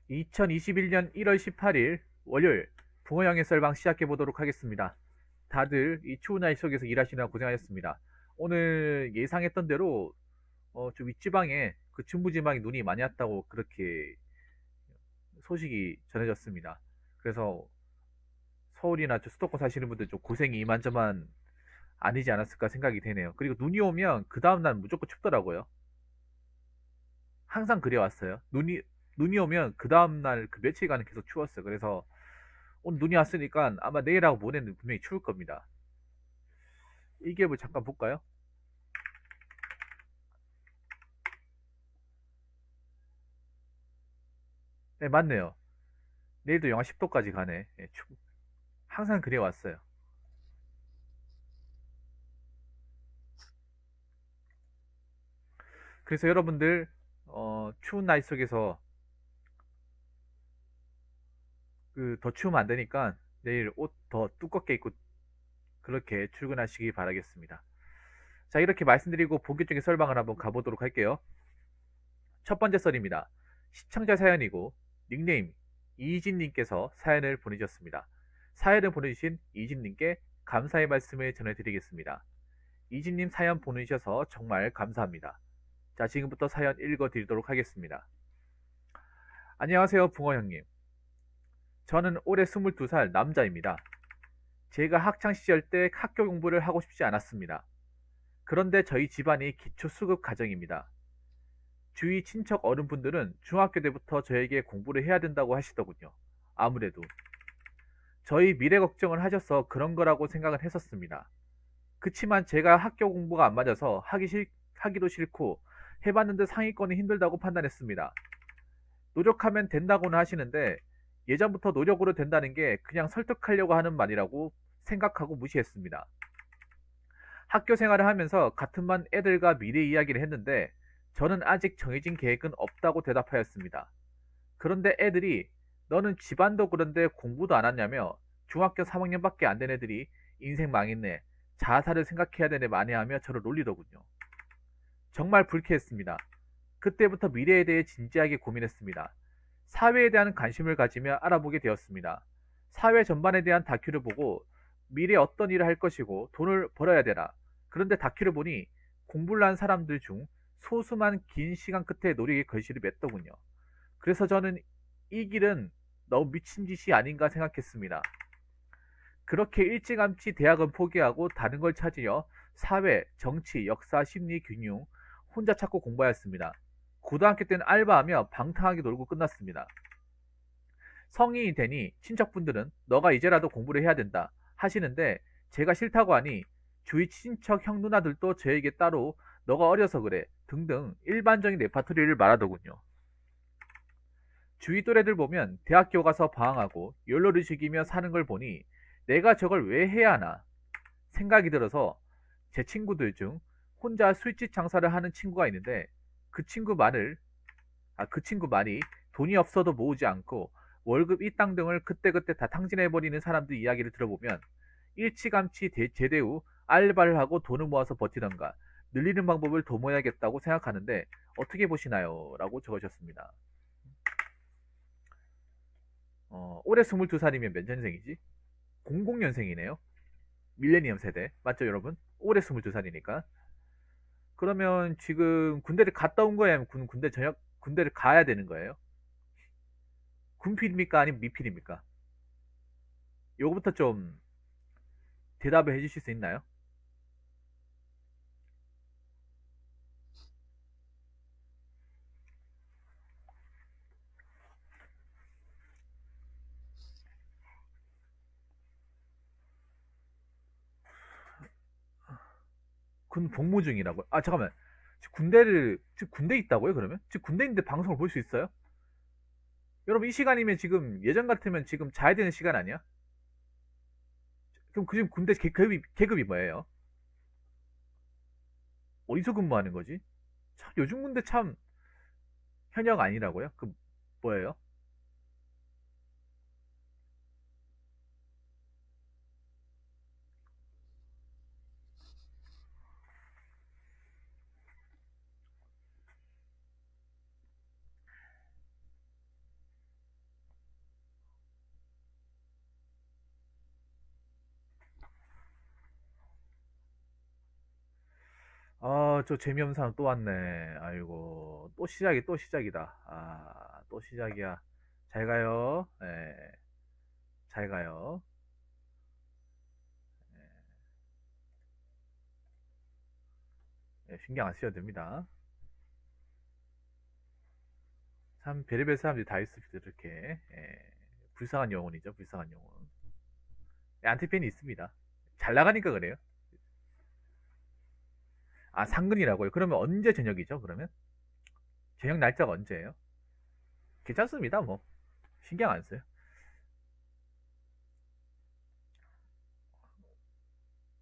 2021년 1월 18일 월요일 붕어형의 썰방 시작해 보도록 하겠습니다. 다들 이 추운 날씨 속에서 일하시느라 고생하셨습니다. 오늘 예상했던 대로 좀 윗지방에 그 중부지방에 눈이 많이 왔다고 그렇게 소식이 전해졌습니다. 그래서 서울이나 수도권 사시는 분들 좀 고생이 이만저만 아니지 않았을까 생각이 되네요. 그리고 눈이 오면 그 다음날 무조건 춥더라고요. 항상 그래왔어요. 눈이 오면 그 다음날 그 며칠간은 계속 추웠어요. 그래서 오늘 눈이 왔으니까 아마 내일하고 모레는 분명히 추울 겁니다. 일기예보 잠깐 볼까요? 네, 맞네요. 내일도 영하 10도까지 가네. 예, 항상 그래 왔어요. 그래서 여러분들 추운 날씨 속에서 그 더 추우면 안 되니까 내일 옷 더 두껍게 입고 그렇게 출근하시기 바라겠습니다. 자, 이렇게 말씀드리고 본격적인 설방을 한번 가보도록 할게요. 첫 번째 썰입니다. 시청자 사연이고 닉네임 이진님께서 사연을 보내주셨습니다. 사연을 보내주신 이진님께 감사의 말씀을 전해드리겠습니다. 이진님 사연 보내주셔서 정말 감사합니다. 자, 지금부터 사연 읽어드리도록 하겠습니다. 안녕하세요, 붕어 형님. 저는 올해 22살 남자입니다. 제가 학창시절 때 학교 공부를 하고 싶지 않았습니다. 그런데 저희 집안이 기초수급 가정입니다. 주위 친척 어른분들은 중학교 때부터 저에게 공부를 해야 된다고 하시더군요. 아무래도 저희 미래 걱정을 하셔서 그런 거라고 생각을 했었습니다. 그치만 제가 학교 공부가 안 맞아서 하기도 싫고 해봤는데 상위권이 힘들다고 판단했습니다. 노력하면 된다고는 하시는데 예전부터 노력으로 된다는 게 그냥 설득하려고 하는 말이라고 생각하고 무시했습니다. 학교 생활을 하면서 같은 반 애들과 미래 이야기를 했는데 저는 아직 정해진 계획은 없다고 대답하였습니다. 그런데 애들이 너는 집안도 그런데 공부도 안 왔냐며 중학교 3학년밖에 안 된 애들이 인생 망했네. 자살을 생각해야 되네 만회하며 저를 놀리더군요. 정말 불쾌했습니다. 그때부터 미래에 대해 진지하게 고민했습니다. 사회에 대한 관심을 가지며 알아보게 되었습니다. 사회 전반에 대한 다큐를 보고 미래에 어떤 일을 할 것이고 돈을 벌어야 되나. 그런데 다큐를 보니 공부를 한 사람들 중 소수만 긴 시간 끝에 노력의 결실을 맺더군요. 그래서 저는 이 길은 너무 미친 짓이 아닌가 생각했습니다. 그렇게 일찌감치 대학은 포기하고 다른 걸 찾으려 사회, 정치, 역사, 심리, 금융 혼자 찾고 공부하였습니다. 고등학교 때는 알바하며 방탕하게 놀고 끝났습니다. 성인이 되니 친척분들은 너가 이제라도 공부를 해야 된다 하시는데 제가 싫다고 하니 주위 친척 형 누나들도 저에게 따로 너가 어려서 그래 등등 일반적인 레파토리를 말하더군요. 주위 또래들 보면 대학교 가서 방황하고 욜로를 즐기며 사는 걸 보니 내가 저걸 왜 해야 하나 생각이 들어서 제 친구들 중 혼자 술집 장사를 하는 친구가 있는데 그 친구 말이 돈이 없어도 모으지 않고 월급 이땅 등을 그때그때 다 탕진해버리는 사람들 이야기를 들어보면 일찌감치 제대 후 알바를 하고 돈을 모아서 버티던가 늘리는 방법을 도모해야겠다고 생각하는데 어떻게 보시나요? 라고 적으셨습니다. 올해 22살이면 몇 년생이지? 00년생이네요. 밀레니엄 세대. 맞죠, 여러분? 올해 22살이니까. 그러면 지금 군대를 갔다 온 거예요? 아니면 군대를 가야 되는 거예요? 군필입니까? 아니면 미필입니까? 요거부터 좀 대답을 해주실 수 있나요? 군 복무 중이라고요? 아, 잠깐만. 지금 군대 있다고요, 그러면? 지금 군대 있는데 방송을 볼 수 있어요? 여러분, 이 시간이면 지금 예전 같으면 지금 자야 되는 시간 아니야? 그럼 지금 군대 계급이 뭐예요? 어디서 근무하는 거지? 참, 요즘 군대 참 현역 아니라고요? 그, 뭐예요? 저 재미없는 사람 또 왔네. 아이고, 또 시작이다. 아, 또 시작이야. 잘 가요. 예, 잘 가요. 예, 신경 안 쓰셔도 됩니다. 참, 별의별 사람들이 다 있습니다, 이렇게. 예, 불쌍한 영혼이죠, 불쌍한 영혼. 예, 안티팬이 있습니다. 잘 나가니까 그래요. 아, 상근이라고요? 그러면 언제 저녁이죠, 그러면? 저녁 날짜가 언제예요? 괜찮습니다, 뭐. 신경 안 써요.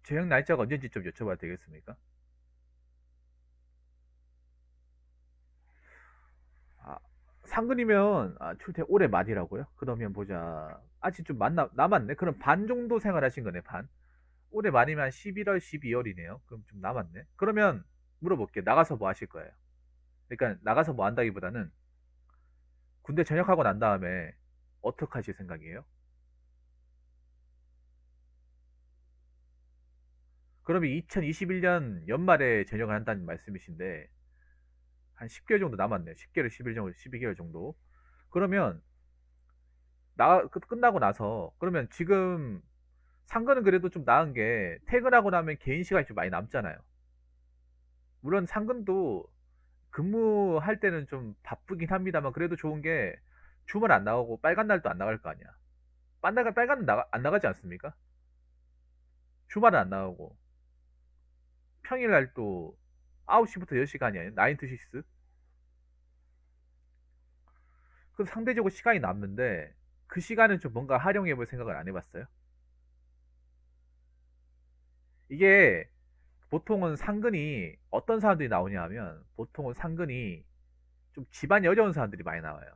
저녁 날짜가 언제인지 좀 여쭤봐도 되겠습니까? 아, 상근이면 출퇴 올해 말이라고요? 그러면 보자. 아직 좀 남았네. 그럼 반 정도 생활하신 거네, 반. 올해 말이면 한 11월, 12월이네요. 그럼 좀 남았네. 그러면 물어볼게요. 나가서 뭐 하실 거예요? 그러니까 나가서 뭐 한다기보다는 군대 전역하고 난 다음에 어떻게 하실 생각이에요? 그러면 2021년 연말에 전역을 한다는 말씀이신데 한 10개월 정도 남았네요. 10개월, 11 정도, 12개월 정도. 그러면 끝나고 나서 그러면 지금 상근은 그래도 좀 나은 게 퇴근하고 나면 개인 시간이 좀 많이 남잖아요. 물론 상근도 근무할 때는 좀 바쁘긴 합니다만 그래도 좋은 게 주말 안 나가고 빨간 날도 안 나갈 거 아니야. 빨간 날 안 나가지 않습니까? 주말은 안 나가고 평일날 또 9시부터 10시가 아니에요. 9 to 6. 그럼 상대적으로 시간이 남는데 그 시간은 좀 뭔가 활용해 볼 생각을 안 해봤어요? 이게 보통은 상근이 어떤 사람들이 나오냐 하면 보통은 상근이 좀 집안이 어려운 사람들이 많이 나와요.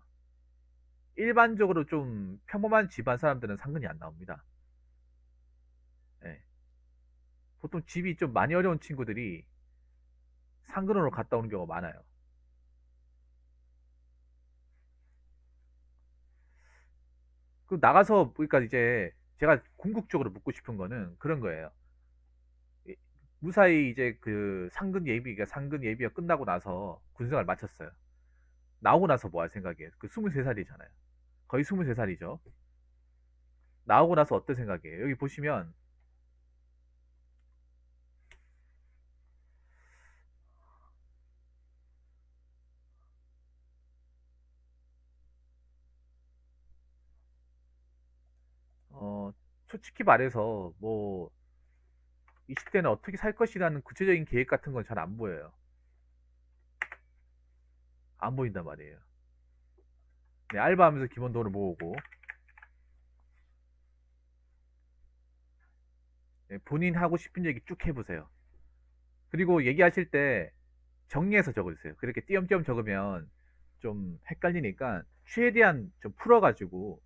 일반적으로 좀 평범한 집안 사람들은 상근이 안 나옵니다. 예. 보통 집이 좀 많이 어려운 친구들이 상근으로 갔다 오는 경우가 많아요. 그 나가서 그러니까 이제 제가 궁극적으로 묻고 싶은 거는 그런 거예요. 이- 무사히 이제 그 상근 예비가 끝나고 나서 군생활 마쳤어요. 나오고 나서 뭐 할 생각이에요? 그 23살이잖아요. 거의 23살이죠. 나오고 나서 어떤 생각이에요? 여기 보시면 어, 솔직히 말해서 뭐 20대는 어떻게 살 것이라는 구체적인 계획 같은 건 잘 안 보여요. 안 보인단 말이에요. 네, 알바하면서 기본 돈을 모으고 네, 본인 하고 싶은 얘기 쭉 해보세요. 그리고 얘기하실 때 정리해서 적어주세요. 그렇게 띄엄띄엄 적으면 좀 헷갈리니까 최대한 좀 풀어가지고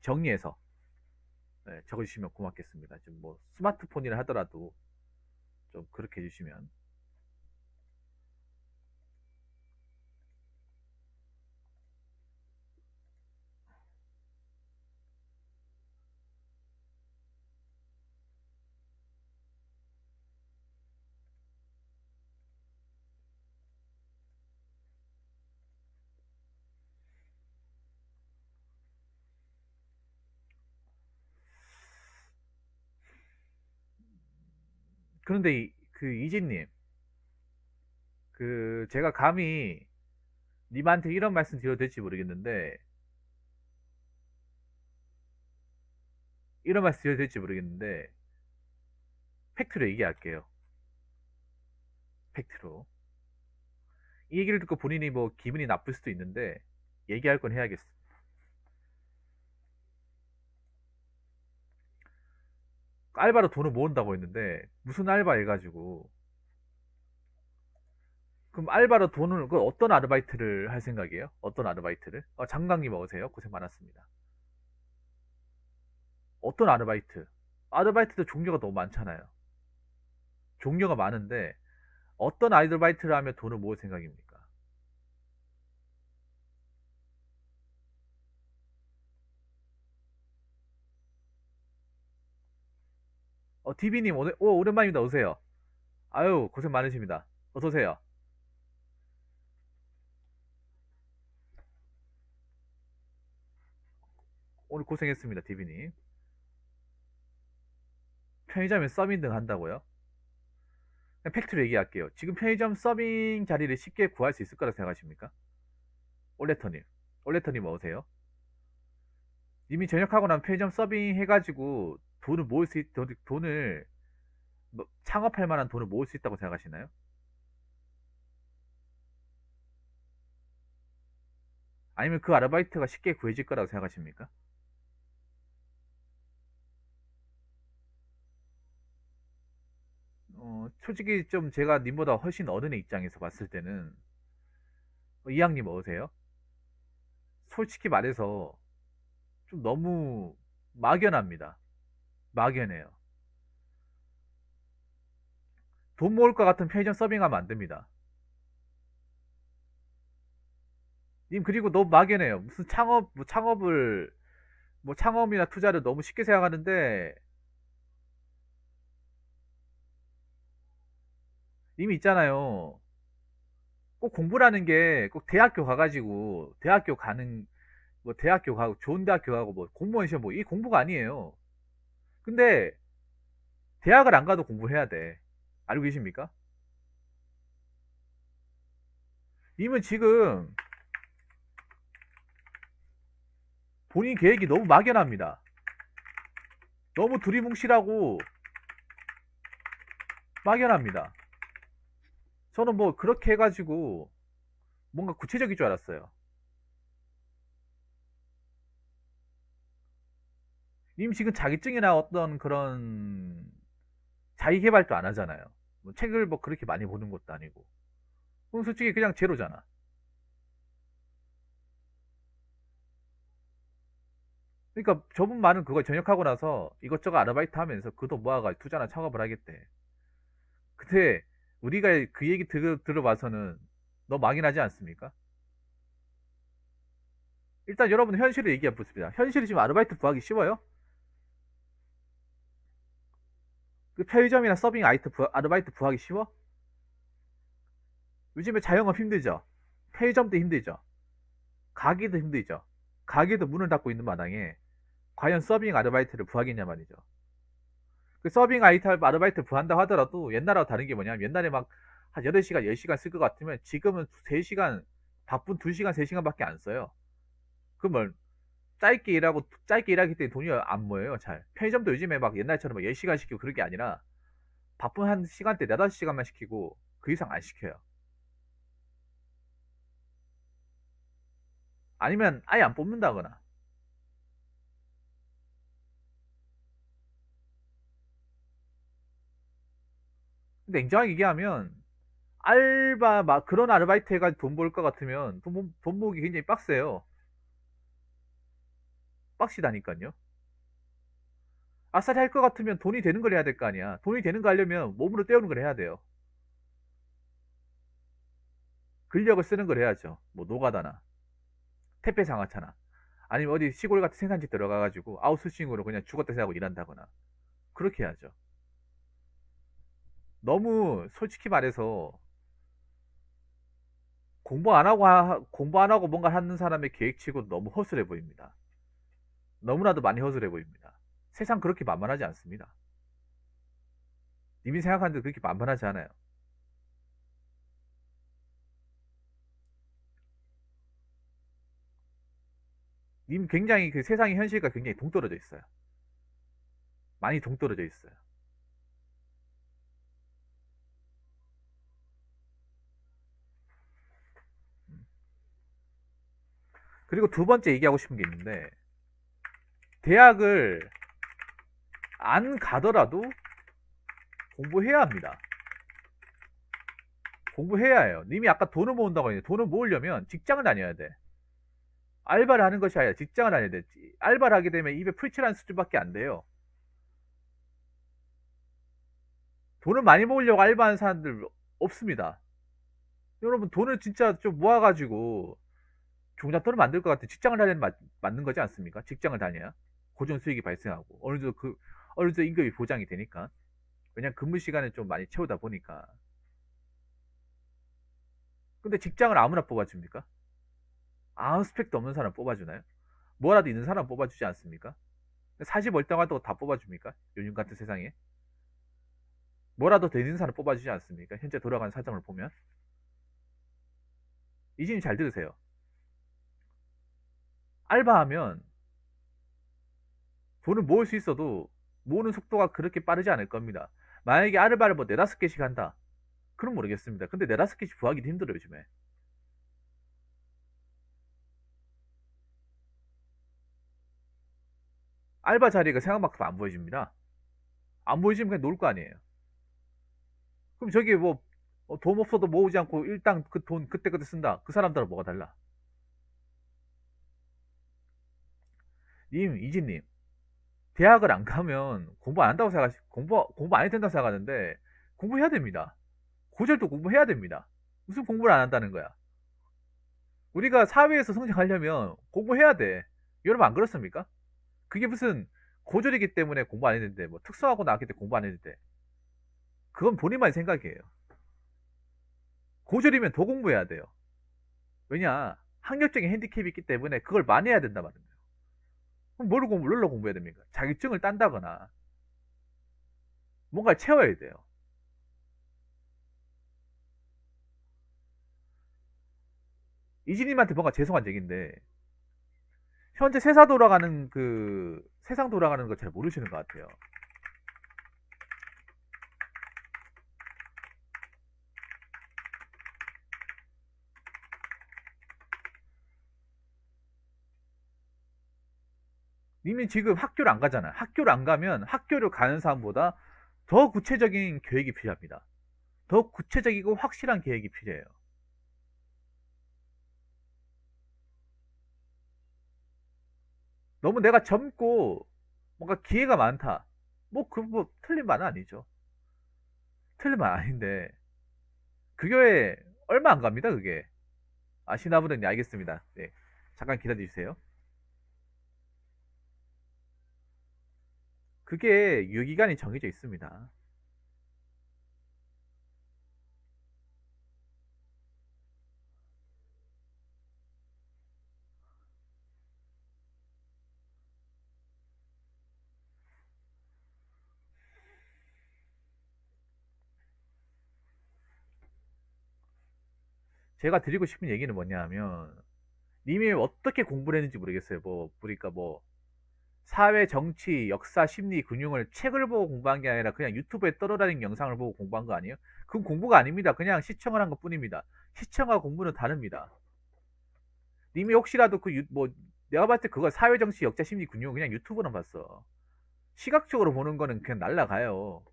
정리해서 네, 적어주시면 고맙겠습니다. 좀 뭐 스마트폰이라 하더라도 좀 그렇게 해주시면. 그런데 그 이진님, 그 제가 감히 님한테 이런 말씀 드려도 될지 모르겠는데 이런 말씀 드려도 될지 모르겠는데 팩트로 얘기할게요. 팩트로. 이 얘기를 듣고 본인이 뭐 기분이 나쁠 수도 있는데 얘기할 건 해야겠어. 알바로 돈을 모은다고 했는데 무슨 알바 해가지고 그럼 알바로 돈을 그 어떤 아르바이트를 할 생각이에요? 어떤 아르바이트를? 장강님 어서세요. 고생 많았습니다. 어떤 아르바이트? 아르바이트도 종류가 너무 많잖아요. 종류가 많은데 어떤 아르바이트를 하면 돈을 모을 생각입니까? 디비님 오랜만입니다. 오세요. 아유 고생 많으십니다. 어서오세요. 오늘 고생했습니다, 디비님. 편의점에 서빙 등 한다고요? 그냥 팩트로 얘기할게요. 지금 편의점 서빙 자리를 쉽게 구할 수 있을 거라 생각하십니까? 올레터님. 올레터님 어서세요. 이미 전역하고 나면 편의점 서빙 해가지고 돈을 모을 수 돈을 창업할 만한 돈을 모을 수 있다고 생각하시나요? 아니면 그 아르바이트가 쉽게 구해질 거라고 생각하십니까? 솔직히 좀 제가 님보다 훨씬 어른의 입장에서 봤을 때는 이왕님 어서세요. 솔직히 말해서 좀 너무 막연합니다. 막연해요. 돈 모을 것 같은 편의점 서빙하면 안 됩니다. 님 그리고 너무 막연해요. 무슨 창업을 뭐 창업이나 투자를 너무 쉽게 생각하는데 이미 있잖아요. 꼭 공부라는 게 꼭 대학교 가가지고 대학교 가는 뭐 대학교 가고 좋은 대학교 가고 뭐 공무원 시험 뭐 이 공부가 아니에요. 근데 대학을 안 가도 공부해야 돼. 알고 계십니까? 님은 지금 본인 계획이 너무 막연합니다. 너무 두리뭉실하고 막연합니다. 저는 뭐 그렇게 해가지고 뭔가 구체적일 줄 알았어요. 님 지금 자격증이나 어떤 그런 자기 개발도 안 하잖아요. 뭐 책을 뭐 그렇게 많이 보는 것도 아니고. 그럼 솔직히 그냥 제로잖아. 그러니까 저분 말은 그거 전역하고 나서 이것저것 아르바이트 하면서 그 돈 모아가지고 투자나 창업을 하겠대. 근데 우리가 그 얘기 들어봐서는 너무 막연하지 않습니까? 일단 여러분 현실을 얘기해 보십니다. 현실이 지금 아르바이트 구하기 쉬워요? 그 편의점이나 서빙 아르바이트 구하기 쉬워? 요즘에 자영업 힘들죠? 편의점도 힘들죠? 가게도 힘들죠? 가게도 문을 닫고 있는 마당에 과연 서빙 아르바이트를 구하겠냐 말이죠. 그 서빙 아르바이트 구한다 하더라도 옛날하고 다른 게 뭐냐면 옛날에 막 한 8시간, 10시간 쓸 것 같으면 지금은 3시간, 바쁜 2시간, 3시간밖에 안 써요. 그러면 짧게 일하기 때문에 돈이 안 모여요, 잘. 편의점도 요즘에 막 옛날처럼 막 10시간 시키고 그런 게 아니라 바쁜 한 시간대 4, 5시간만 시키고 그 이상 안 시켜요. 아니면 아예 안 뽑는다거나. 근데 냉정하게 얘기하면 막 그런 아르바이트 해가지고 돈 벌 것 같으면 돈 모으기 굉장히 빡세요. 빡시다니까요. 아싸리 할 것 같으면 돈이 되는 걸 해야 될 거 아니야. 돈이 되는 거 하려면 몸으로 때우는 걸 해야 돼요. 근력을 쓰는 걸 해야죠. 뭐 노가다나 택배 상하차나 아니면 어디 시골 같은 생산지 들어가가지고 아웃소싱으로 그냥 죽었다 생각하고 일한다거나 그렇게 해야죠. 너무 솔직히 말해서 공부 안 하고 뭔가 하는 사람의 계획치고 너무 허술해 보입니다. 너무나도 많이 허술해 보입니다. 세상 그렇게 만만하지 않습니다. 님이 생각하는 데 그렇게 만만하지 않아요. 님 굉장히 그 세상의 현실과 굉장히 동떨어져 있어요. 많이 동떨어져 있어요. 그리고 두 번째 얘기하고 싶은 게 있는데 대학을 안 가더라도 공부해야 합니다. 공부해야 해요. 님이 아까 돈을 모은다고 했는데 돈을 모으려면 직장을 다녀야 돼. 알바를 하는 것이 아니라 직장을 다녀야 돼. 알바를 하게 되면 입에 풀칠하는 수준밖에 안 돼요. 돈을 많이 모으려고 알바하는 사람들 없습니다. 여러분 돈을 진짜 좀 모아가지고 종잣돈을 만들 것 같아 직장을 다니는 맞는 거지 않습니까? 직장을 다녀야 고정 수익이 발생하고 어느 정도 임금이 보장이 되니까 왜냐면 근무 시간을 좀 많이 채우다 보니까 근데 직장을 아무나 뽑아줍니까? 아무 스펙도 없는 사람 뽑아주나요? 뭐라도 있는 사람 뽑아주지 않습니까? 사지 멀쩡하다고 다 뽑아줍니까? 요즘 같은 세상에? 뭐라도 되는 사람 뽑아주지 않습니까? 현재 돌아가는 사정을 보면. 이진님 잘 들으세요. 알바하면 돈을 모을 수 있어도 모으는 속도가 그렇게 빠르지 않을 겁니다. 만약에 알바를 뭐 네다섯 개씩 한다. 그럼 모르겠습니다. 근데 네다섯 개씩 구하기도 힘들어요, 요즘에. 알바 자리가 생각만큼 안 보여집니다. 안 보여지면 그냥 놀 거 아니에요. 그럼 저기 뭐, 돈 없어도 모으지 않고 일단 그 돈 그때그때 쓴다. 그 사람들은 뭐가 달라? 이진님, 대학을 안 가면 공부 안 한다고 공부 안 해도 된다고 생각하는데, 공부해야 됩니다. 고졸도 공부해야 됩니다. 무슨 공부를 안 한다는 거야? 우리가 사회에서 성장하려면 공부해야 돼. 여러분 안 그렇습니까? 그게 무슨 고졸이기 때문에 공부 안 했는데, 뭐 특성화고 나왔기 때문에 공부 안 했는데, 그건 본인만의 생각이에요. 고졸이면 더 공부해야 돼요. 왜냐? 학력적인 핸디캡이 있기 때문에 그걸 많이 해야 된단 말이에요. 그럼 뭘로 공부해야 됩니까? 자격증을 딴다거나, 뭔가를 채워야 돼요. 이진님한테 뭔가 죄송한 얘기인데, 현재 세상 돌아가는 거 잘 모르시는 것 같아요. 님이 지금 학교를 안 가잖아요. 학교를 안 가면 학교를 가는 사람보다 더 구체적인 계획이 필요합니다. 더 구체적이고 확실한 계획이 필요해요. 너무 내가 젊고 뭔가 기회가 많다. 뭐 틀린 말은 아니죠. 틀린 말 아닌데 그게 얼마 안 갑니다. 그게 아시나 분은 알겠습니다. 네, 잠깐 기다려주세요. 그게 유효기간이 정해져 있습니다. 제가 드리고 싶은 얘기는 뭐냐면 님이 어떻게 공부를 했는지 모르겠어요. 뭐 그러니까 뭐 사회, 정치, 역사, 심리, 금융을 책을 보고 공부한 게 아니라 그냥 유튜브에 떠돌아다니는 영상을 보고 공부한 거 아니에요? 그건 공부가 아닙니다. 그냥 시청을 한 것뿐입니다. 시청과 공부는 다릅니다. 님이 혹시라도 뭐 내가 봤을 때 그거 사회, 정치, 역사, 심리, 금융 그냥 유튜브만 봤어. 시각적으로 보는 거는 그냥 날라가요.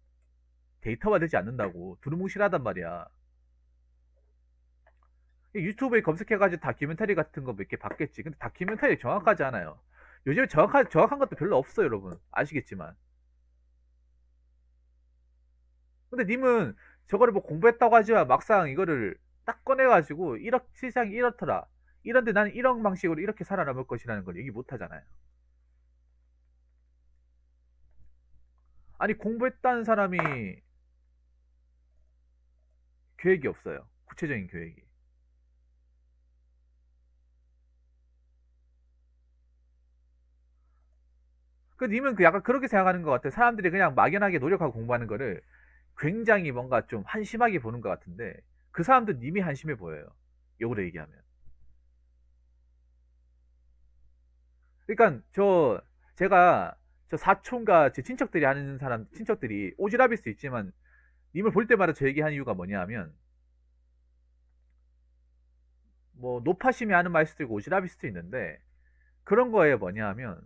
데이터화 되지 않는다고. 두루뭉실하단 말이야. 유튜브에 검색해가지고 다큐멘터리 같은 거 몇 개 봤겠지. 근데 다큐멘터리 정확하지 않아요. 요즘에 정확한 것도 별로 없어요, 여러분. 아시겠지만. 근데 님은 저거를 뭐 공부했다고 하지만 막상 이거를 딱 꺼내가지고 세상이 이렇더라. 이런데 나는 이런 방식으로 이렇게 살아남을 것이라는 걸 얘기 못 하잖아요. 아니, 공부했다는 사람이 계획이 없어요. 구체적인 계획이. 그 님은 그 약간 그렇게 생각하는 것 같아요. 사람들이 그냥 막연하게 노력하고 공부하는 거를 굉장히 뭔가 좀 한심하게 보는 것 같은데 그 사람도 님이 한심해 보여요. 역으로 얘기하면. 그러니까 제가 저 사촌과 제 친척들이 하는 친척들이 오지랖일 수 있지만 님을 볼 때마다 저 얘기하는 이유가 뭐냐면 뭐 노파심이 하는 말 수도 있고 오지랖일 수도 있는데 그런 거에 뭐냐면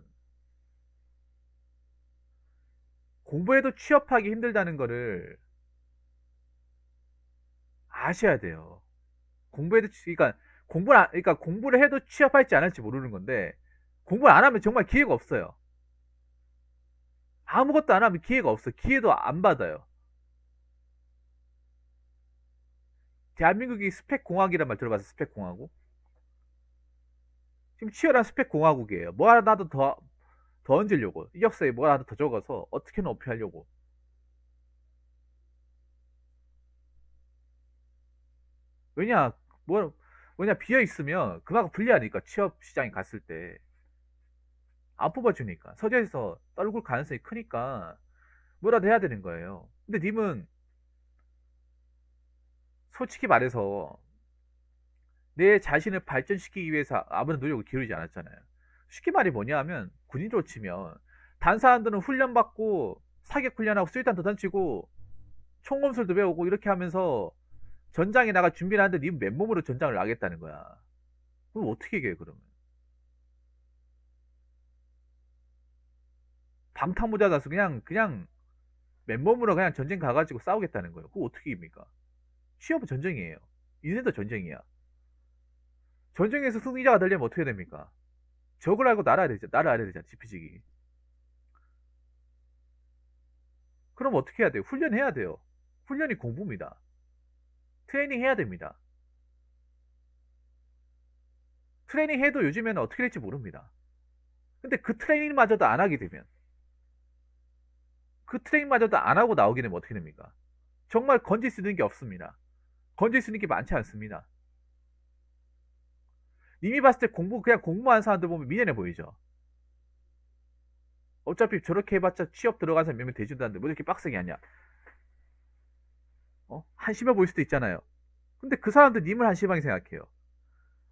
공부해도 취업하기 힘들다는 거를 아셔야 돼요. 그러니까 공부를 해도 취업할지 안 할지 모르는 건데 공부를 안 하면 정말 기회가 없어요. 아무것도 안 하면 기회가 없어. 기회도 안 받아요. 대한민국이 스펙 공학이란 말 들어봤어? 스펙 공화국? 지금 치열한 스펙 공화국이에요. 뭐 하나도 더 얹으려고. 이력서에 뭐 하나 더 적어서 어떻게든 어필하려고. 왜냐? 뭐, 뭐냐, 비어 있으면 그만큼 불리하니까, 취업 시장에 갔을 때. 안 뽑아주니까. 서재에서 떨굴 가능성이 크니까, 뭐라도 해야 되는 거예요. 근데 님은, 솔직히 말해서, 내 자신을 발전시키기 위해서 아무런 노력을 기울이지 않았잖아요. 쉽게 말이 뭐냐 하면, 군인으로 치면, 단 사람들은 훈련받고, 사격 훈련하고, 수류탄도 던지고, 총검술도 배우고, 이렇게 하면서, 전장에 나갈 준비를 하는데, 님 맨몸으로 전장을 나겠다는 거야. 그럼 어떻게 얘기해, 그러면? 방탄모자 가서 그냥 맨몸으로 그냥 전쟁 가가지고 싸우겠다는 거예요. 그거 어떻게 입니까? 취업은 전쟁이에요. 인생도 전쟁이야. 전쟁에서 승리자가 되려면 어떻게 됩니까? 적을 알고 나를 알아야 되잖아, 지피지기. 그럼 어떻게 해야 돼요? 훈련해야 돼요. 훈련이 공부입니다. 트레이닝 해야 됩니다. 트레이닝 해도 요즘에는 어떻게 될지 모릅니다. 근데 그 트레이닝마저도 안 하게 되면, 그 트레이닝마저도 안 하고 나오게 되면 어떻게 됩니까? 정말 건질 수 있는 게 없습니다. 건질 수 있는 게 많지 않습니다. 님이 봤을 때 그냥 공부하는 사람들 보면 미련해 보이죠? 어차피 저렇게 해봤자 취업 들어간 사람 몇 명 되지도 않는데 뭐 이렇게 빡세게 하냐? 한심해 보일 수도 있잖아요. 근데 그 사람들 님을 한심하게 생각해요.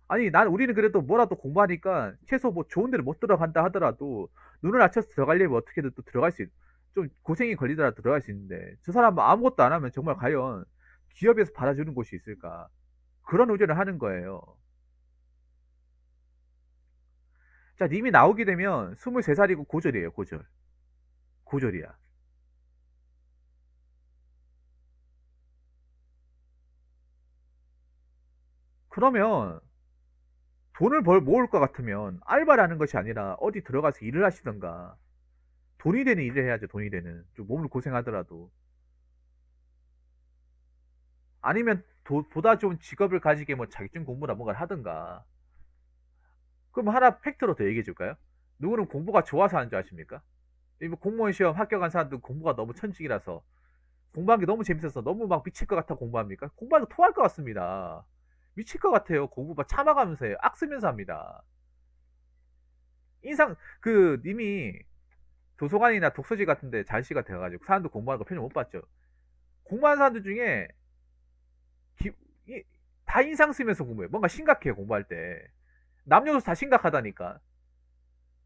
아니, 우리는 그래도 뭐라도 공부하니까 최소 뭐 좋은 데를 못 들어간다 하더라도 눈을 낮춰서 들어가려면 어떻게든 또 좀 고생이 걸리더라도 들어갈 수 있는데 저 사람은 아무것도 안 하면 정말 과연 기업에서 받아주는 곳이 있을까? 그런 의존을 하는 거예요. 자, 님이 나오게 되면 23살이고 고졸이에요, 고졸. 고졸이야. 그러면 모을 것 같으면 알바를 하는 것이 아니라 어디 들어가서 일을 하시던가 돈이 되는 일을 해야죠. 돈이 되는 좀 몸을 고생하더라도 아니면 보다 좋은 직업을 가지게 뭐 자격증 공부나 뭔가를 하든가. 그럼 하나 팩트로 더 얘기해 줄까요? 누구는 공부가 좋아서 하는 줄 아십니까? 뭐 공무원 시험 합격한 사람들 공부가 너무 천직이라서 공부한 게 너무 재밌어서 너무 막 미칠 것 같아 공부합니까? 공부하면 토할 것 같습니다. 미칠 것 같아요. 공부 막 참아가면서 해요. 악쓰면서 합니다. 님이 도서관이나 독서실 같은데 잘시가 돼가지고 사람들 공부하는 거 편히 못 봤죠. 공부하는 사람들 중에 기- 다 인상 쓰면서 공부해. 뭔가 심각해요, 공부할 때. 남녀노소 다 심각하다니까.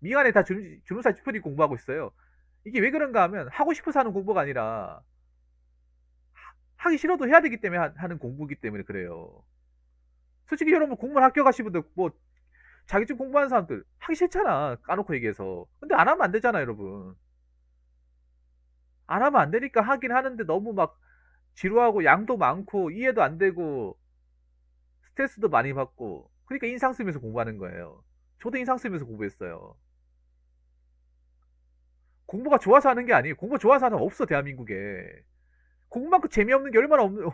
미간에 다 주름살 찌푸리 공부하고 있어요. 이게 왜 그런가 하면 하고 싶어서 하는 공부가 아니라 하기 싫어도 해야 되기 때문에 하는 공부이기 때문에 그래요. 솔직히 여러분 공무원 합격하신 분들 뭐 자격증 공부하는 사람들 하기 싫잖아. 까놓고 얘기해서. 근데 안 하면 안 되잖아, 여러분. 안 하면 안 되니까 하긴 하는데 너무 막 지루하고 양도 많고 이해도 안 되고 스트레스도 많이 받고 그러니까 인상 쓰면서 공부하는 거예요. 저도 인상 쓰면서 공부했어요. 공부가 좋아서 하는 게 아니에요. 공부 좋아서 하는 사람 없어, 대한민국에. 공부만큼 재미없는 게 얼마나 없는,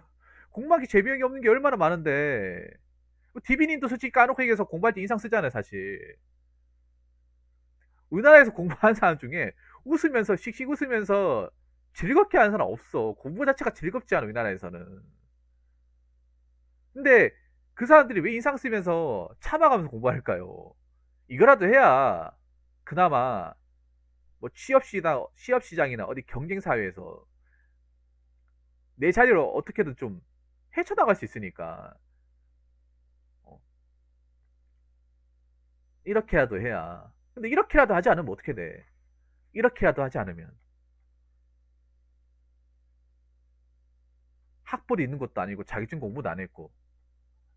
공부하기 재미없는 게 얼마나 많은데. 디비님도 솔직히 까놓고 얘기해서 공부할 때 인상 쓰잖아요, 사실. 우리나라에서 공부하는 사람 중에 웃으면서, 씩씩 웃으면서 즐겁게 하는 사람 없어. 공부 자체가 즐겁지 않아, 우리나라에서는. 근데 그 사람들이 왜 인상 쓰면서 참아가면서 공부할까요? 이거라도 해야 그나마 뭐 취업 시장이나 어디 경쟁 사회에서 내 자리를 어떻게든 좀 헤쳐나갈 수 있으니까 어, 이렇게라도 해야. 근데 이렇게라도 하지 않으면 어떻게 돼? 이렇게라도 하지 않으면 학벌이 있는 것도 아니고 자격증 공부도 안 했고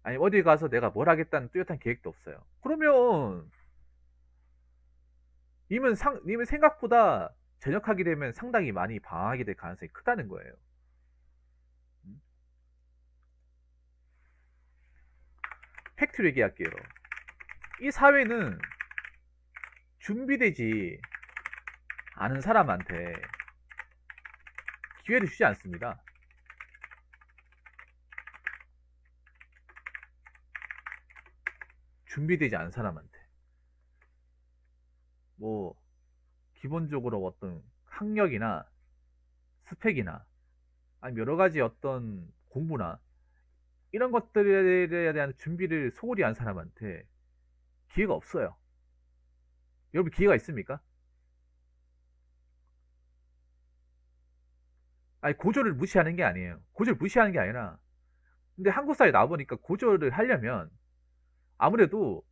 아니 어디 가서 내가 뭘 하겠다는 뚜렷한 계획도 없어요. 그러면 님은 생각보다 전역하게 되면 상당히 많이 방황하게 될 가능성이 크다는 거예요. 음? 팩트로 얘기할게요. 이 사회는 준비되지 않은 사람한테 기회를 주지 않습니다. 준비되지 않은 사람한테. 뭐, 기본적으로 어떤 학력이나 스펙이나, 아니면 여러 가지 어떤 공부나, 이런 것들에 대한 준비를 소홀히 한 사람한테 기회가 없어요. 여러분 기회가 있습니까? 아니 고졸을 무시하는 게 아니에요. 고졸 무시하는 게 아니라 근데 한국 사회에 나와보니까 고졸을 하려면 아무래도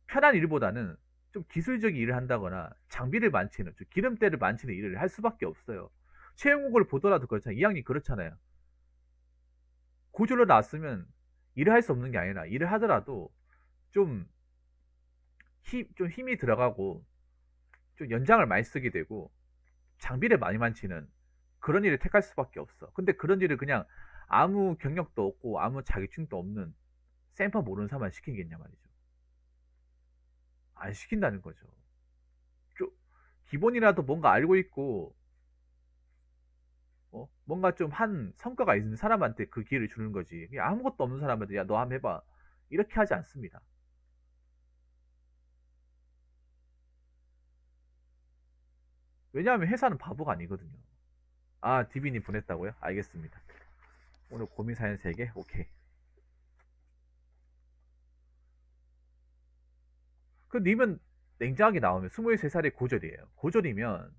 편한 일보다는 좀 기술적인 일을 한다거나 장비를 만지는 좀 기름때를 만지는 일을 할 수밖에 없어요. 채용국을 보더라도 그렇잖아요. 이왕이 그렇잖아요. 고졸로 나왔으면 일을 할 수 없는 게 아니라 일을 하더라도 좀, 좀 힘이 들어가고 좀 연장을 많이 쓰게 되고 장비를 많이 만지는 그런 일을 택할 수밖에 없어. 근데 그런 일을 그냥 아무 경력도 없고 아무 자격증도 없는 샘퍼 모르는 사람만 시키겠냐 말이죠. 안 시킨다는 거죠. 좀 기본이라도 뭔가 알고 있고 뭔가 좀 한 성과가 있는 사람한테 그 기회를 주는 거지. 그냥 아무것도 없는 사람한테 야 너 한번 해봐 이렇게 하지 않습니다. 왜냐하면 회사는 바보가 아니거든요. 아 디비님 보냈다고요? 알겠습니다. 오늘 고민 사연 3개? 오케이. 그 님은 냉정하게 나오면 23살의 고졸이에요. 고졸이면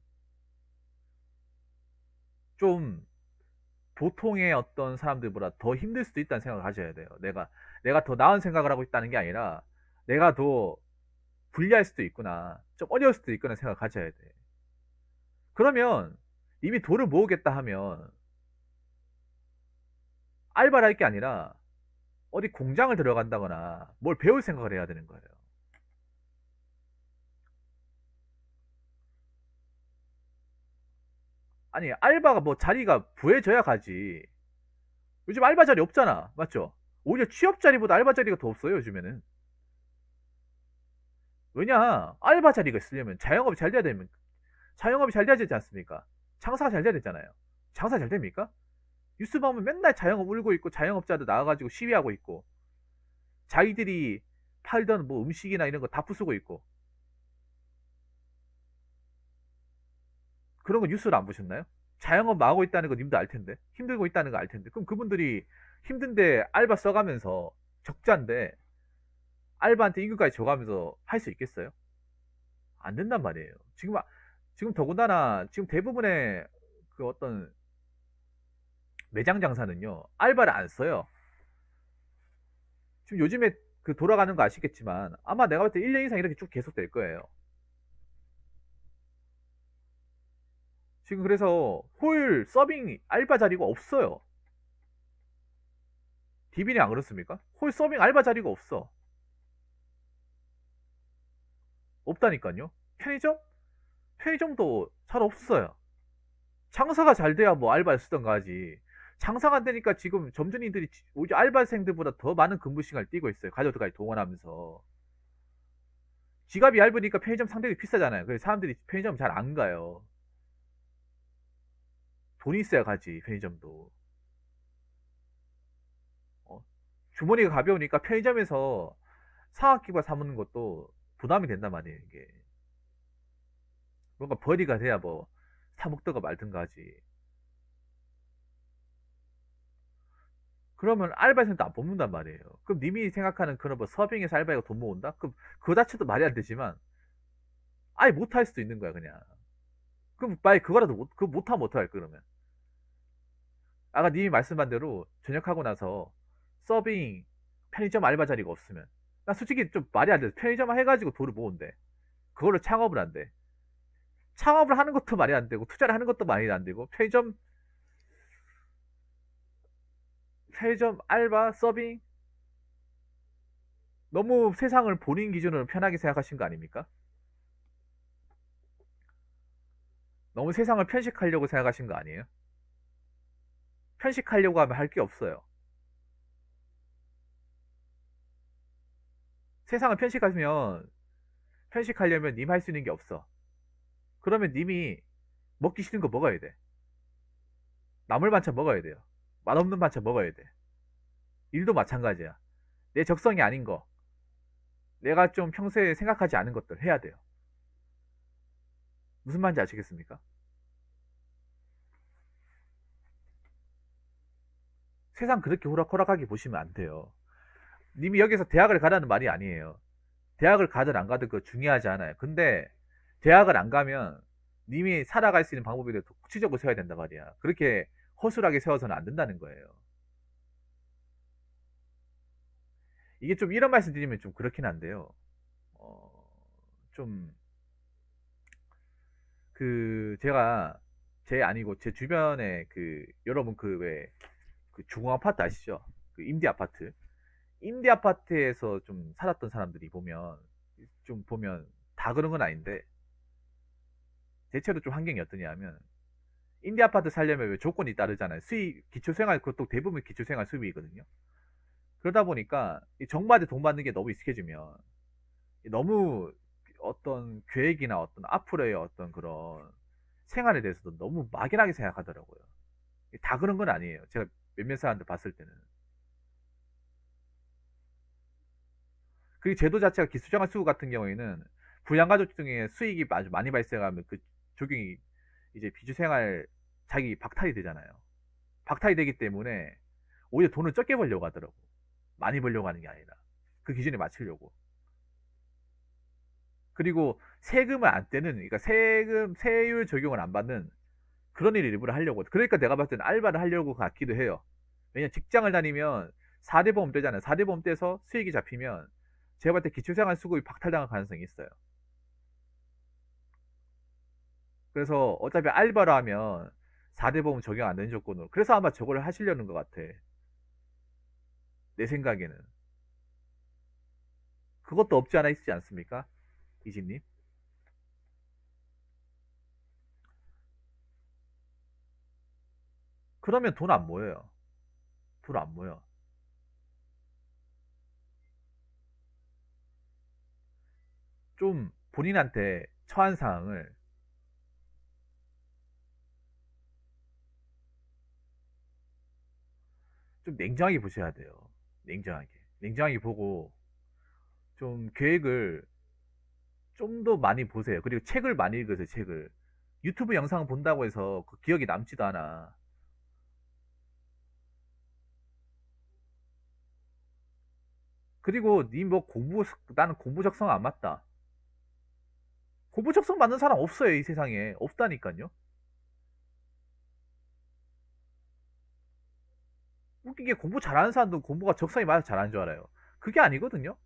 좀 보통의 어떤 사람들보다 더 힘들 수도 있다는 생각을 가져야 돼요. 내가 더 나은 생각을 하고 있다는 게 아니라 내가 더 불리할 수도 있구나. 좀 어려울 수도 있구나 생각을 가져야 돼. 그러면 이미 돈을 모으겠다 하면 알바를 할 게 아니라 어디 공장을 들어간다거나 뭘 배울 생각을 해야 되는 거예요. 아니, 알바가 뭐 자리가 부해져야 가지. 요즘 알바 자리 없잖아. 맞죠? 오히려 취업 자리보다 알바 자리가 더 없어요, 요즘에는. 왜냐? 알바 자리가 있으려면 자영업이 잘 돼야 되면, 자영업이 잘 돼야 되지 않습니까? 장사가 잘 돼야 되잖아요. 장사 잘 됩니까? 뉴스 보면 맨날 자영업 울고 있고, 자영업자들 나와가지고 시위하고 있고, 자기들이 팔던 뭐 음식이나 이런 거 다 부수고 있고, 그런 거 뉴스를 안 보셨나요? 자영업 망하고 있다는 거 님도 알 텐데, 힘들고 있다는 거 알 텐데, 그럼 그분들이 힘든데 알바 써가면서 적자인데 알바한테 임금까지 줘가면서 할 수 있겠어요? 안 된단 말이에요. 지금 더군다나 지금 대부분의 그 어떤 매장 장사는요 알바를 안 써요. 지금 요즘에 그 돌아가는 거 아시겠지만 아마 내가 볼 때 1년 이상 이렇게 쭉 계속될 거예요. 지금 그래서 홀 서빙 알바 자리가 없어요. 디비니 안 그렇습니까? 홀 서빙 알바 자리가 없어. 없다니까요. 편의점? 편의점도 잘 없어요. 장사가 잘 돼야 뭐 알바를 쓰던가 하지. 장사가 안 되니까 지금 점주님들이 오히려 알바생들보다 더 많은 근무 시간을 뛰고 있어요. 가족들까지 동원하면서. 지갑이 얇으니까 편의점 상대가 비싸잖아요. 그래서 사람들이 편의점 잘 안 가요. 돈이 있어야 가지, 편의점도. 어? 주머니가 가벼우니까 편의점에서 사학기발 사먹는 것도 부담이 된단 말이에요, 이게. 뭔가 벌이가 돼야 뭐, 사먹다가 말든가 하지. 그러면 알바생도 안 뽑는단 말이에요. 그럼 님이 생각하는 그런 뭐 서빙에서 알바가 돈 모은다? 그럼 그 자체도 말이 안 되지만, 아예 못할 수도 있는 거야, 그냥. 그럼 만약 그거라도 그거 못하면 어떡할 그러면? 아까 님이 말씀한 대로 전역하고 나서 서빙, 편의점 알바 자리가 없으면. 나 솔직히 좀 말이 안 돼. 편의점 해가지고 돈을 모은대. 그걸로 창업을 한대. 창업을 하는 것도 말이 안 되고, 투자를 하는 것도 말이 안 되고, 편의점 알바, 서빙, 너무 세상을 본인 기준으로 편하게 생각하신 거 아닙니까? 너무 세상을 편식하려고 생각하신 거 아니에요? 편식하려고 하면 할 게 없어요. 세상을 편식하려면 님 할 수 있는 게 없어. 그러면 님이 먹기 싫은 거 먹어야 돼. 나물 반찬 먹어야 돼요. 맛없는 반찬 먹어야 돼. 일도 마찬가지야. 내 적성이 아닌 거, 내가 좀 평소에 생각하지 않은 것들 해야 돼요. 무슨 말인지 아시겠습니까? 세상 그렇게 호락호락하게 보시면 안 돼요. 님이 여기서 대학을 가라는 말이 아니에요. 대학을 가든 안 가든 그거 중요하지 않아요. 근데 대학을 안 가면 님이 살아갈 수 있는 방법에 대해 구체적으로 세워야 된단 말이야. 그렇게 허술하게 세워서는 안 된다는 거예요. 이게 좀 이런 말씀 드리면 좀 그렇긴 한데요. 좀, 제가, 제 아니고 제 주변에 여러분 왜, 주공 아파트 아시죠? 그 임대 아파트. 임대 아파트에서 좀 살았던 사람들이 보면 다 그런 건 아닌데, 대체로 좀 환경이 어떠냐 하면, 임대 아파트 살려면 왜 조건이 따르잖아요. 기초생활, 그것도 대부분 기초생활 수입이거든요. 그러다 보니까 이 정부한테 돈 받는 게 너무 익숙해지면 너무 어떤 계획이나 어떤 앞으로의 어떤 그런 생활에 대해서도 너무 막연하게 생각하더라고요. 다 그런 건 아니에요. 제가 몇몇 사람들 봤을 때는. 그 제도 자체가 기수생활 수급 같은 경우에는 부양가족 중에 수익이 아주 많이 발생하면 그 적용이 이제 비주생활 자기 박탈이 되잖아요. 박탈이 되기 때문에 오히려 돈을 적게 벌려고 하더라고. 많이 벌려고 하는 게 아니라 그 기준에 맞추려고. 그리고 세금을 안 떼는, 그러니까 세율 적용을 안 받는 그런 일을 일부러 하려고. 그러니까 내가 봤을 때는 알바를 하려고 같기도 해요. 왜냐면 직장을 다니면 4대 보험 떼잖아요. 4대 보험 떼서 수익이 잡히면 제가 봤을 때 기초생활 수급이 박탈당할 가능성이 있어요. 그래서 어차피 알바를 하면 4대 보험 적용 안 되는 조건으로. 그래서 아마 저걸 하시려는 것 같아. 내 생각에는. 그것도 없지 않아 있지 않습니까? 이진님? 그러면 돈 안 모여요. 돈 안 모여. 좀 본인한테 처한 상황을 좀 냉정하게 보셔야 돼요. 냉정하게. 냉정하게 보고 좀 계획을 좀 더 많이 보세요. 그리고 책을 많이 읽으세요, 책을. 유튜브 영상 본다고 해서 그 기억이 남지도 않아. 그리고 니 뭐 나는 공부 적성 안 맞다. 공부 적성 맞는 사람 없어요, 이 세상에. 없다니까요. 웃기게 공부 잘하는 사람도 공부가 적성이 맞아서 잘하는 줄 알아요. 그게 아니거든요.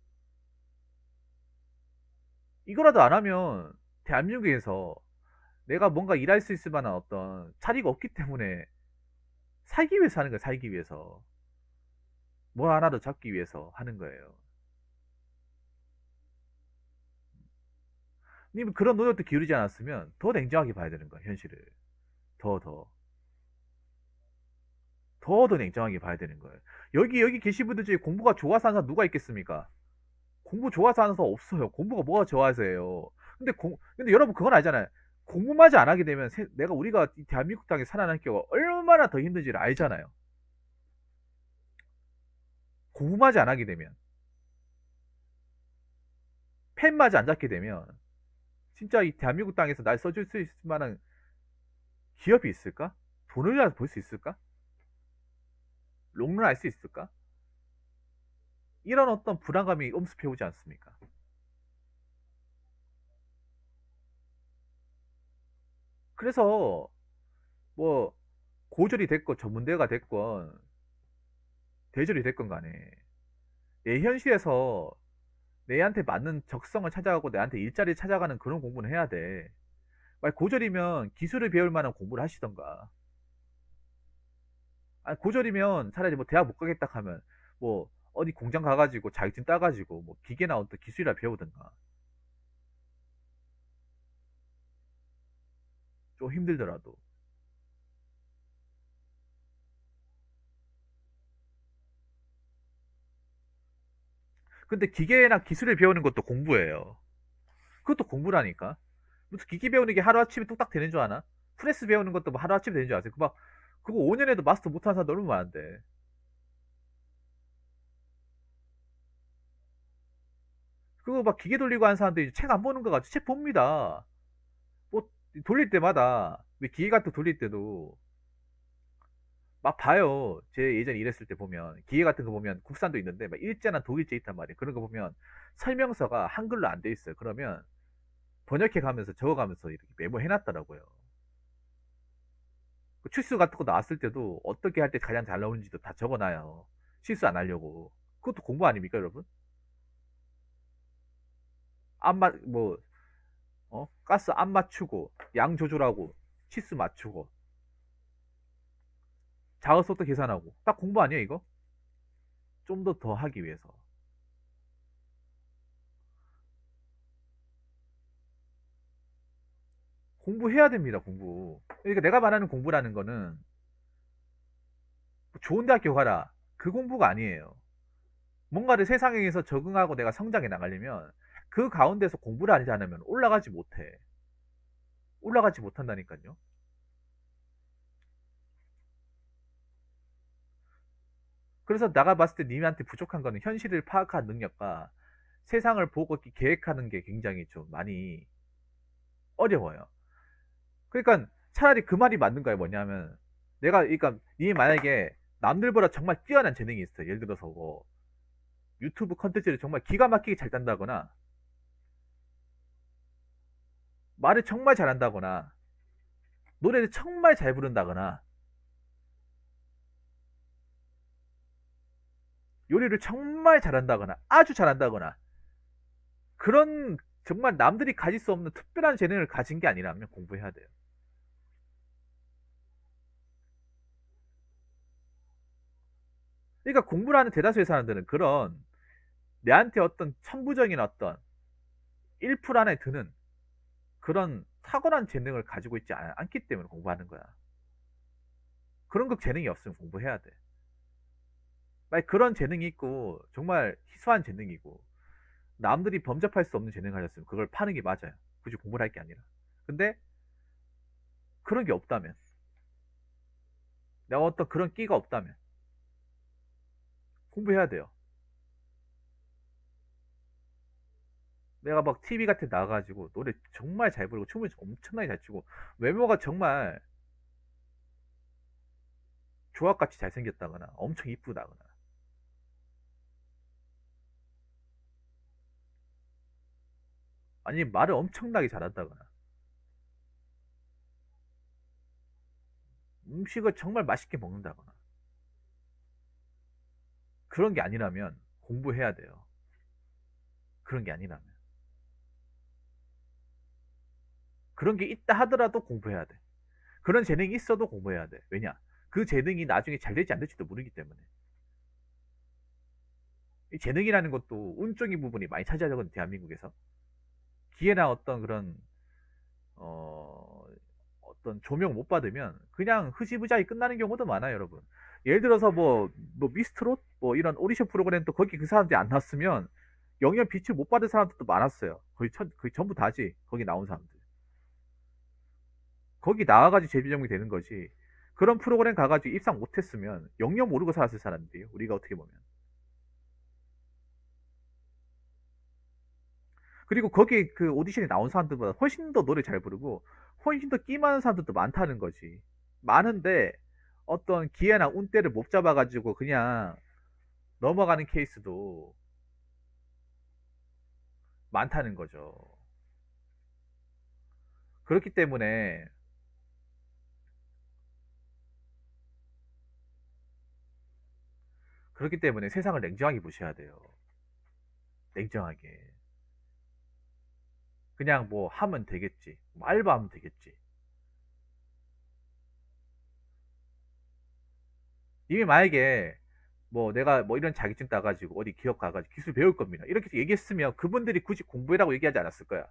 이거라도 안 하면 대한민국에서 내가 뭔가 일할 수 있을 만한 어떤 자리가 없기 때문에 살기 위해서 하는 거예요, 살기 위해서. 뭐 하나 더 잡기 위해서 하는 거예요. 님 그런 노력도 기울이지 않았으면 더 냉정하게 봐야 되는 거야, 현실을. 더, 더. 더 냉정하게 봐야 되는 거예요. 여기 계신 분들 중에 공부가 좋아서 하는 사람 누가 있겠습니까? 공부 좋아서 하는 사람 없어요. 공부가 뭐가 좋아서예요. 근데 여러분 그건 알잖아요. 공부마저 안 하게 되면 우리가 이 대한민국 땅에 살아남기가 얼마나 더 힘든지를 알잖아요. 공부마저 안 하게 되면. 펜마저 안 잡게 되면 진짜 이 대한민국 땅에서 날 써줄 수 있을 만한 기업이 있을까? 돈을라도 벌 수 있을까? 롱런 할 수 있을까? 이런 어떤 불안감이 엄습해 오지 않습니까? 그래서 뭐 고졸이 됐건 전문대가 됐건 대졸이 됐건 간에 내 현실에서 내한테 맞는 적성을 찾아가고 내한테 일자리를 찾아가는 그런 공부는 해야 돼. 만약 고졸이면 기술을 배울 만한 공부를 하시던가. 아니, 고졸이면 차라리 뭐 대학 못 가겠다 하면 뭐 어디 공장 가가지고 자격증 따가지고 뭐 기계나 어떤 기술이라 배우든가. 좀 힘들더라도. 근데 기계나 기술을 배우는 것도 공부예요. 그것도 공부라니까. 무슨 기계 배우는 게 하루아침에 뚝딱 되는 줄 아나? 프레스 배우는 것도 뭐 하루아침에 되는 줄 아세요? 그거 5년 에도 마스터 못하는 사람 너무 많은데. 그거 막 기계 돌리고 하는 사람들이 책 안 보는 거 같지? 책 봅니다. 뭐 돌릴 때마다 왜 기계 같은 거 돌릴 때도 막 봐요. 제 예전에 일했을 때 보면 기계 같은 거 보면 국산도 있는데 막 일제나 독일제 있단 말이에요. 그런 거 보면 설명서가 한글로 안 돼 있어요. 그러면 번역해 가면서 적어 가면서 이렇게 메모해 놨더라고요. 그 출수 같은 거 나왔을 때도 어떻게 할 때 가장 잘 나오는지도 다 적어 놔요. 실수 안 하려고. 그것도 공부 아닙니까, 여러분? 뭐 가스 안 맞추고 양 조절하고 치수 맞추고 작업 속도 계산하고 딱 공부 아니에요, 이거? 좀 더 하기 위해서. 공부해야 됩니다, 공부. 그러니까 내가 말하는 공부라는 거는 좋은 대학교 가라. 그 공부가 아니에요. 뭔가를 세상에서 적응하고 내가 성장해 나가려면 그 가운데서 공부를 하지 않으면 올라가지 못해. 올라가지 못한다니까요. 그래서 내가 봤을 때 님한테 부족한 거는 현실을 파악한 능력과 세상을 보고 계획하는 게 굉장히 좀 많이 어려워요. 그러니까 차라리 그 말이 맞는 거예요. 뭐냐면 내가 그러니까 니 만약에 남들보다 정말 뛰어난 재능이 있어. 예를 들어서 뭐 유튜브 컨텐츠를 정말 기가 막히게 잘 딴다거나 말을 정말 잘한다거나 노래를 정말 잘 부른다거나 요리를 정말 잘한다거나 아주 잘한다거나 그런 정말 남들이 가질 수 없는 특별한 재능을 가진 게 아니라면 공부해야 돼요. 그러니까 공부를 하는 대다수의 사람들은 그런 내한테 어떤 천부적인 어떤 1% 안에 드는 그런 탁월한 재능을 가지고 있지 않기 때문에 공부하는 거야. 그런 그 재능이 없으면 공부해야 돼. 만약 그런 재능이 있고 정말 희소한 재능이고 남들이 범접할 수 없는 재능을 가졌으면 그걸 파는 게 맞아요. 굳이 공부를 할 게 아니라. 근데 그런 게 없다면 내가 어떤 그런 끼가 없다면 공부해야 돼요. 내가 막 TV 같은 데 나가가지고 노래 정말 잘 부르고 춤을 엄청나게 잘 추고 외모가 정말 조합같이 잘생겼다거나 엄청 이쁘다거나 아니 말을 엄청나게 잘한다거나 음식을 정말 맛있게 먹는다거나 그런 게 아니라면 공부해야 돼요. 그런 게 아니라면 그런 게 있다 하더라도 공부해야 돼. 그런 재능이 있어도 공부해야 돼. 왜냐? 그 재능이 나중에 잘 될지 안 될지도 모르기 때문에. 이 재능이라는 것도 운적인 부분이 많이 차지하거든, 대한민국에서. 기회나 어떤 그런, 어떤 조명 못 받으면 그냥 흐지부자히 끝나는 경우도 많아요, 여러분. 예를 들어서 뭐 미스트롯? 뭐 이런 오디션 프로그램도 거기 그 사람들이 안 났으면 영영 빛을 못 받은 사람들도 많았어요. 거의 전부 다지, 거기 나온 사람들. 거기 나와가지고 재비정이 되는 거지. 그런 프로그램 가가지고 입상 못했으면 영영 모르고 살았을 사람들이에요. 우리가 어떻게 보면. 그리고 거기 그 오디션에 나온 사람들보다 훨씬 더 노래 잘 부르고 훨씬 더 끼 많은 사람들도 많다는 거지. 많은데 어떤 기회나 운때를 못 잡아가지고 그냥 넘어가는 케이스도 많다는 거죠. 그렇기 때문에 세상을 냉정하게 보셔야 돼요. 냉정하게. 그냥 뭐 하면 되겠지. 뭐 알바하면 되겠지. 이미 만약에 뭐 내가 뭐 이런 자격증 따가지고 어디 기업 가가지고 기술 배울 겁니다. 이렇게 얘기했으면 그분들이 굳이 공부해라고 얘기하지 않았을 거야.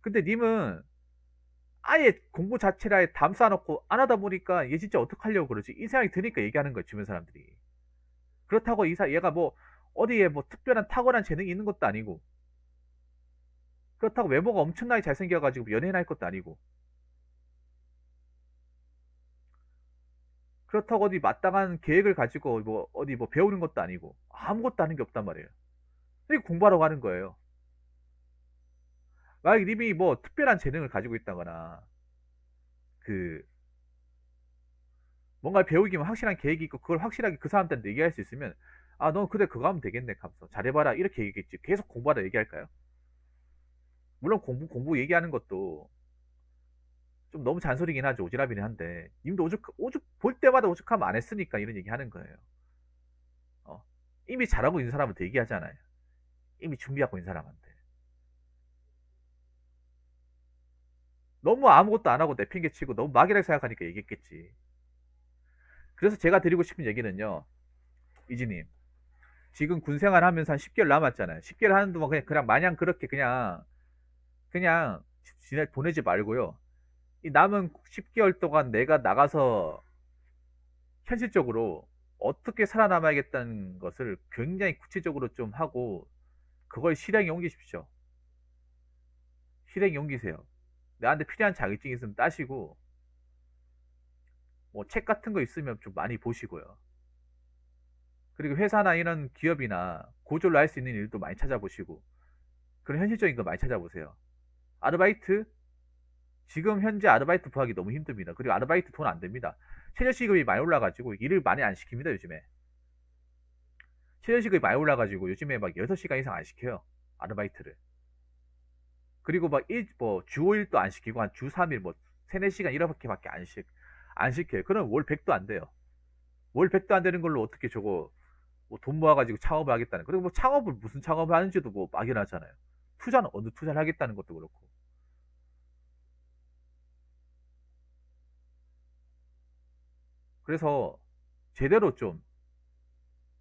근데 님은 아예 공부 자체를 아예 담쌓아놓고 안 하다 보니까 얘 진짜 어떡하려고 그러지? 이 생각이 드니까 얘기하는 거야, 주변 사람들이. 그렇다고 얘가 뭐 어디에 뭐 특별한 탁월한 재능이 있는 것도 아니고 그렇다고 외모가 엄청나게 잘생겨가지고 연예인 할 것도 아니고 그렇다고 어디 마땅한 계획을 가지고 뭐 어디 뭐 배우는 것도 아니고 아무것도 하는 게 없단 말이에요. 이게 공부하러 가는 거예요. 만약에 님이 뭐 특별한 재능을 가지고 있다거나 그 뭔가 배우기면 확실한 계획이 있고 그걸 확실하게 그 사람들한테 얘기할 수 있으면 아, 너 그래 그거 하면 되겠네 하면서 잘해봐라 이렇게 얘기했지. 계속 공부하라 얘기할까요? 물론 공부 얘기하는 것도 좀 너무 잔소리긴 하죠. 오지랖이긴 한데 님도 오죽 볼 때마다 오죽하면 안 했으니까 이런 얘기 하는 거예요. 어. 이미 잘하고 있는 사람한테 얘기하잖아요. 이미 준비하고 있는 사람한테. 너무 아무것도 안 하고 내핑개 치고 너무 막이라고 생각하니까 얘기했겠지. 그래서 제가 드리고 싶은 얘기는요. 이지님. 지금 군 생활하면서 한 10개월 남았잖아요. 10개월 하는 동안 그냥 마냥 그렇게 그냥 보내지 말고요. 이 남은 10개월 동안 내가 나가서 현실적으로 어떻게 살아남아야겠다는 것을 굉장히 구체적으로 좀 하고 그걸 실행에 옮기십시오. 실행에 옮기세요. 나한테 필요한 자격증 있으면 따시고 뭐 책 같은 거 있으면 좀 많이 보시고요. 그리고 회사나 이런 기업이나 고졸로 할 수 있는 일도 많이 찾아보시고 그런 현실적인 거 많이 찾아보세요. 아르바이트 지금 현재 아르바이트 구하기 너무 힘듭니다. 그리고 아르바이트 돈 안 됩니다. 최저시급이 많이 올라가지고 일을 많이 안 시킵니다. 요즘에 최저시급이 많이 올라가지고 요즘에 막 6시간 이상 안 시켜요. 아르바이트를. 그리고 주 5일도 안 시키고 한 주 3일 뭐 3, 4시간 이렇게밖에 안 시켜요. 그럼 월 100도 안 돼요. 월 100도 안 되는 걸로 어떻게 저거 뭐 돈 모아가지고 창업을 하겠다는. 그리고 뭐 창업을 무슨 창업을 하는지도 뭐 막연하잖아요. 투자는 어느 투자를 하겠다는 것도 그렇고. 그래서 제대로 좀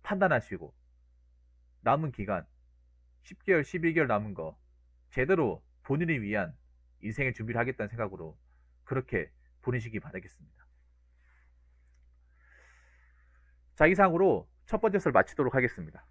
판단하시고 남은 기간 10개월, 11개월 남은 거 제대로 본인을 위한 인생의 준비를 하겠다는 생각으로 그렇게 보내시기 바라겠습니다. 자, 이상으로 첫 번째 설 마치도록 하겠습니다.